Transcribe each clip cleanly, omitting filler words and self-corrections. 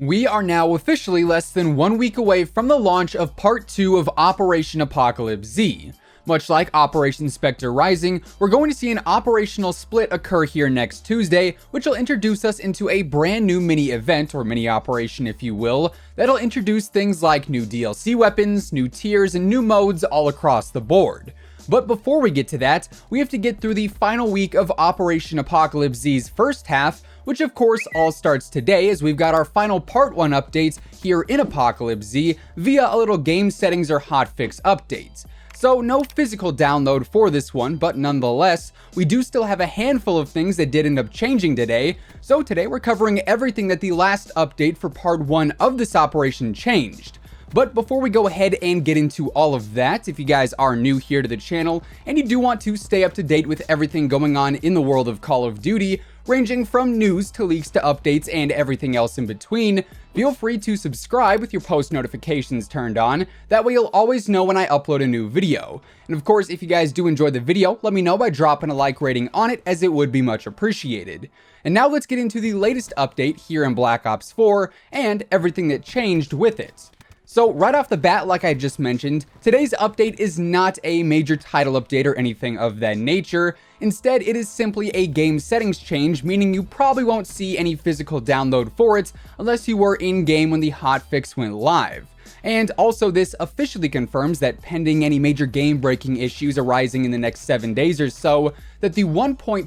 We are now officially less than 1 week away from the launch of Part 2 of Operation Apocalypse Z. Much like Operation Spectre Rising, we're going to see an operational split occur here next Tuesday, which will introduce us into a brand new mini-event, or mini-operation if you will, that'll introduce things like new DLC weapons, new tiers, and new modes all across the board. But before we get to that, we have to get through the final week of Operation Apocalypse Z's first half, which of course all starts today as we've got our final Part 1 updates here in Apocalypse Z via a little game settings or hotfix updates. So no physical download for this one, but nonetheless, we do still have a handful of things that did end up changing today. So today we're covering everything that the last update for Part 1 of this operation changed. But before we go ahead and get into all of that, if you guys are new here to the channel and you do want to stay up to date with everything going on in the world of Call of Duty, ranging from news to leaks to updates and everything else in between, feel free to subscribe with your post notifications turned on. That way you'll always know when I upload a new video. And of course, if you guys do enjoy the video, let me know by dropping a like rating on it, as it would be much appreciated. And now let's get into the latest update here in Black Ops 4 and everything that changed with it. So right off the bat, like I just mentioned, today's update is not a major title update or anything of that nature. Instead, it is simply a game settings change, meaning you probably won't see any physical download for it unless you were in-game when the hotfix went live. And also, this officially confirms that pending any major game-breaking issues arising in the next 7 days or so, that the 1.22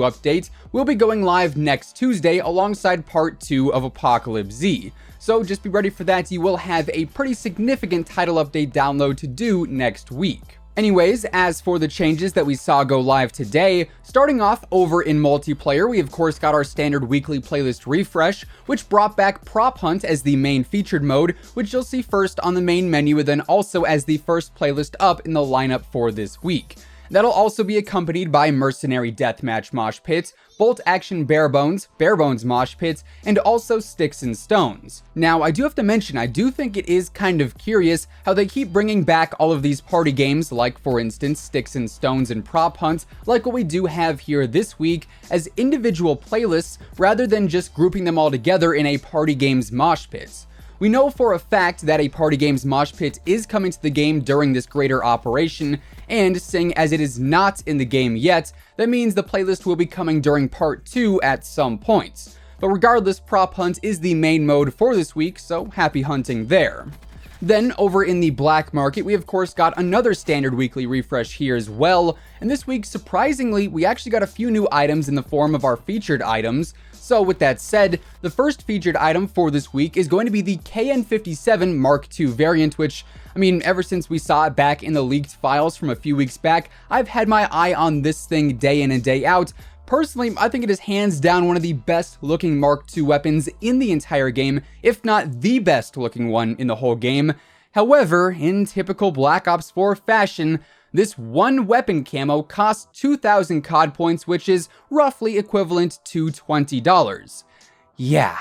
update will be going live next Tuesday alongside Part 2 of Apocalypse Z. So just be ready for that. You will have a pretty significant title update download to do next week. Anyways, as for the changes that we saw go live today, starting off over in multiplayer, we of course got our standard weekly playlist refresh, which brought back Prop Hunt as the main featured mode, which you'll see first on the main menu and then also as the first playlist up in the lineup for this week. That'll also be accompanied by Mercenary Deathmatch Mosh Pit, Bolt Action Bare Bones Mosh Pit, and also Sticks and Stones. Now, I do have to mention, I do think it is kind of curious how they keep bringing back all of these party games, like for instance Sticks and Stones and Prop Hunt, like what we do have here this week, as individual playlists rather than just grouping them all together in a party games mosh pit. We know for a fact that a Party Games mosh pit is coming to the game during this greater operation, and seeing as it is not in the game yet, that means the playlist will be coming during Part 2 at some point. But regardless, Prop Hunt is the main mode for this week, so happy hunting there. Then, over in the black market, we of course got another standard weekly refresh here as well, and this week, surprisingly, we actually got a few new items in the form of our featured items. So with that said, the first featured item for this week is going to be the KN57 Mark II variant, which, I mean, ever since we saw it back in the leaked files from a few weeks back, I've had my eye on this thing day in and day out. Personally, I think it is hands down one of the best looking Mark II weapons in the entire game, if not the best looking one in the whole game. However, in typical Black Ops 4 fashion, this one weapon camo costs 2,000 COD points, which is roughly equivalent to $20. Yeah,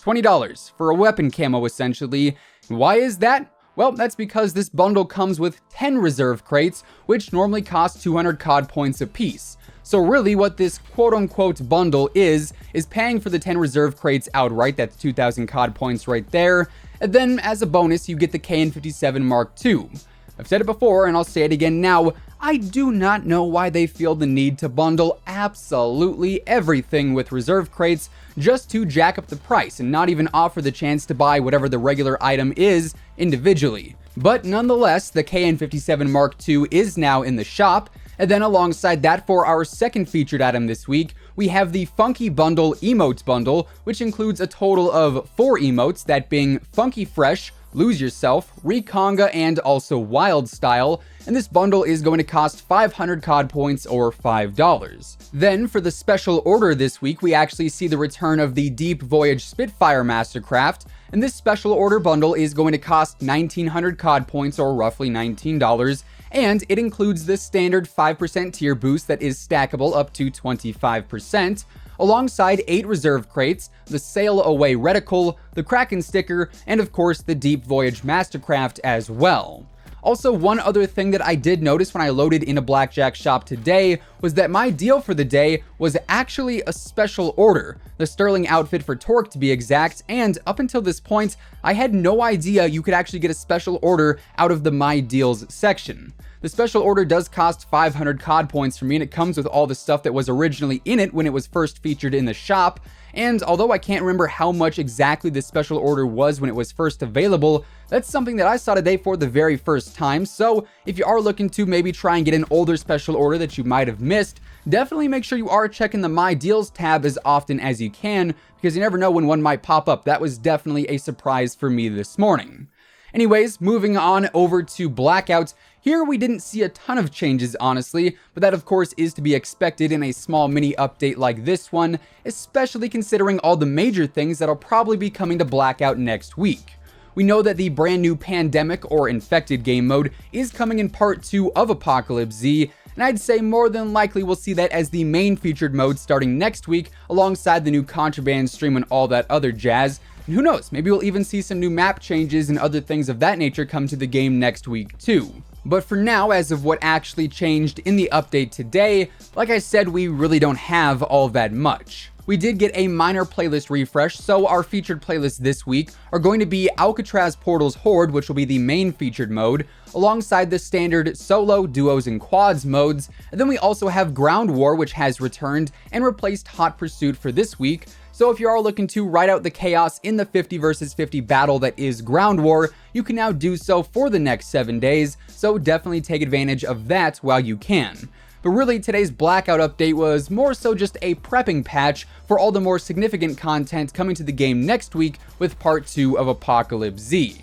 $20 for a weapon camo essentially. Why is that? Well, that's because this bundle comes with 10 reserve crates, which normally cost 200 COD points apiece. So really what this quote-unquote bundle is paying for the 10 reserve crates outright, that's 2,000 COD points right there, and then as a bonus you get the KN57 Mark II. I've said it before and I'll say it again now, I do not know why they feel the need to bundle absolutely everything with reserve crates just to jack up the price and not even offer the chance to buy whatever the regular item is individually. But nonetheless, the KN57 Mark II is now in the shop, and then alongside that, for our second featured item this week, we have the Funky Bundle Emotes Bundle, which includes a total of 4 emotes, that being Funky Fresh, Lose Yourself, Reconga, and also Wild Style, and this bundle is going to cost 500 COD points or $5. Then for the special order this week, we actually see the return of the Deep Voyage Spitfire Mastercraft, and this special order bundle is going to cost 1,900 COD points or roughly $19, and it includes the standard 5% tier boost that is stackable up to 25%, alongside 8 reserve crates, the Sail Away reticle, the Kraken sticker, and of course the Deep Voyage Mastercraft as well. Also, one other thing that I did notice when I loaded into Blackjack Shop today was that my deal for the day was actually a special order, the Sterling outfit for Torque to be exact, and up until this point, I had no idea you could actually get a special order out of the My Deals section. The special order does cost 500 COD points for me, and it comes with all the stuff that was originally in it when it was first featured in the shop. And although I can't remember how much exactly the special order was when it was first available, that's something that I saw today for the very first time. So if you are looking to maybe try and get an older special order that you might have missed, definitely make sure you are checking the My Deals tab as often as you can, because you never know when one might pop up. That was definitely a surprise for me this morning. Anyways, moving on over to Blackout. Here we didn't see a ton of changes, honestly, but that of course is to be expected in a small mini update like this one, especially considering all the major things that'll probably be coming to Blackout next week. We know that the brand new Pandemic or Infected game mode is coming in part 2 of Apocalypse Z, and I'd say more than likely we'll see that as the main featured mode starting next week alongside the new Contraband stream and all that other jazz. And who knows, maybe we'll even see some new map changes and other things of that nature come to the game next week too. But for now, as of what actually changed in the update today, like I said, we really don't have all that much. We did get a minor playlist refresh, so our featured playlists this week are going to be Alcatraz Portal's Horde, which will be the main featured mode, alongside the standard solo, duos, and quads modes. And then we also have Ground War, which has returned and replaced Hot Pursuit for this week. So if you are looking to ride out the chaos in the 50 versus 50 battle that is Ground War, you can now do so for the next 7 days, so definitely take advantage of that while you can. But really, today's Blackout update was more so just a prepping patch for all the more significant content coming to the game next week with part 2 of Apocalypse Z.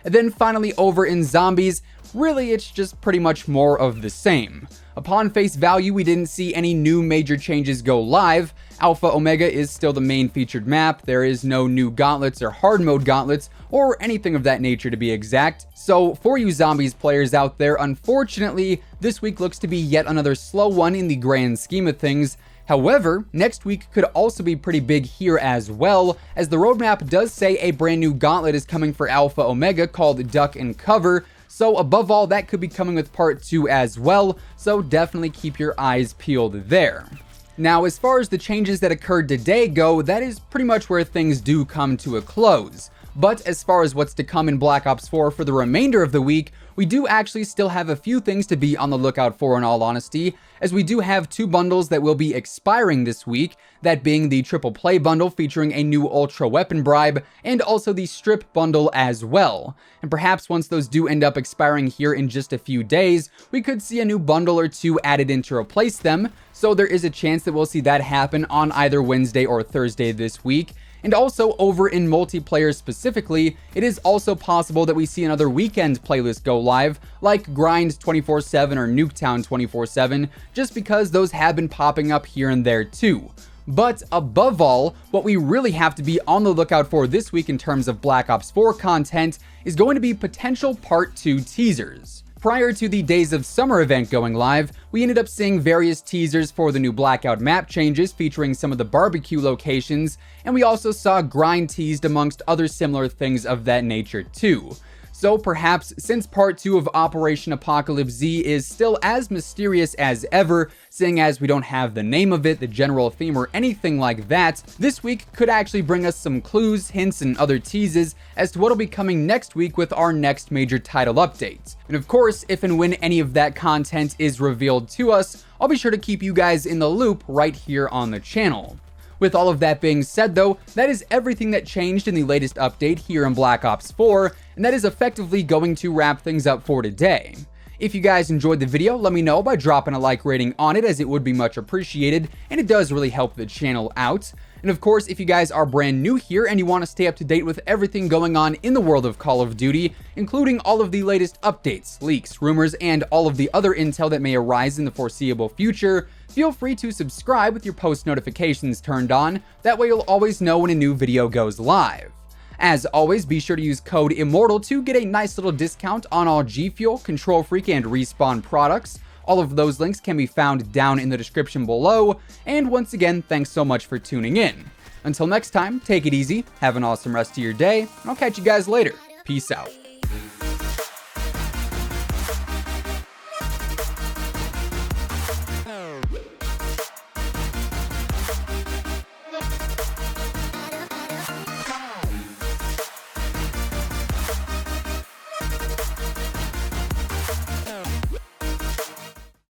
And then finally over in Zombies, really it's just pretty much more of the same. Upon face value, we didn't see any new major changes go live. Alpha Omega is still the main featured map. There is no new gauntlets or hard mode gauntlets or anything of that nature to be exact. So for you Zombies players out there, unfortunately, this week looks to be yet another slow one in the grand scheme of things. However, next week could also be pretty big here as well, as the roadmap does say a brand new gauntlet is coming for Alpha Omega called Duck and Cover. So above all, that could be coming with part 2 as well, so definitely keep your eyes peeled there. Now, as far as the changes that occurred today go, that is pretty much where things do come to a close. But as far as what's to come in Black Ops 4 for the remainder of the week, we do actually still have a few things to be on the lookout for in all honesty, as we do have 2 bundles that will be expiring this week, that being the Triple Play bundle featuring a new Ultra Weapon Bribe, and also the Strip bundle as well. And perhaps once those do end up expiring here in just a few days, we could see a new bundle or 2 added in to replace them, so there is a chance that we'll see that happen on either Wednesday or Thursday this week. And also over in multiplayer specifically, it is also possible that we see another weekend playlist go live, like Grind 24/7 or Nuketown 24/7, just because those have been popping up here and there too. But above all, what we really have to be on the lookout for this week in terms of Black Ops 4 content is going to be potential Part 2 teasers. Prior to the Days of Summer event going live, we ended up seeing various teasers for the new Blackout map changes featuring some of the barbecue locations, and we also saw Grind teased amongst other similar things of that nature too. So perhaps since part 2 of Operation Apocalypse Z is still as mysterious as ever, seeing as we don't have the name of it, the general theme, or anything like that, this week could actually bring us some clues, hints, and other teases as to what'll be coming next week with our next major title update. And of course, if and when any of that content is revealed to us, I'll be sure to keep you guys in the loop right here on the channel. With all of that being said though, that is everything that changed in the latest update here in Black Ops 4, and that is effectively going to wrap things up for today. If you guys enjoyed the video, let me know by dropping a like rating on it, as it would be much appreciated, and it does really help the channel out. And of course, if you guys are brand new here and you want to stay up to date with everything going on in the world of Call of Duty, including all of the latest updates, leaks, rumors, and all of the other intel that may arise in the foreseeable future, feel free to subscribe with your post notifications turned on. That way you'll always know when a new video goes live. As always, be sure to use code IMMORTAL to get a nice little discount on all G Fuel, Control Freak, and Respawn products. All of those links can be found down in the description below. And once again, thanks so much for tuning in. Until next time, take it easy, have an awesome rest of your day, and I'll catch you guys later. Peace out.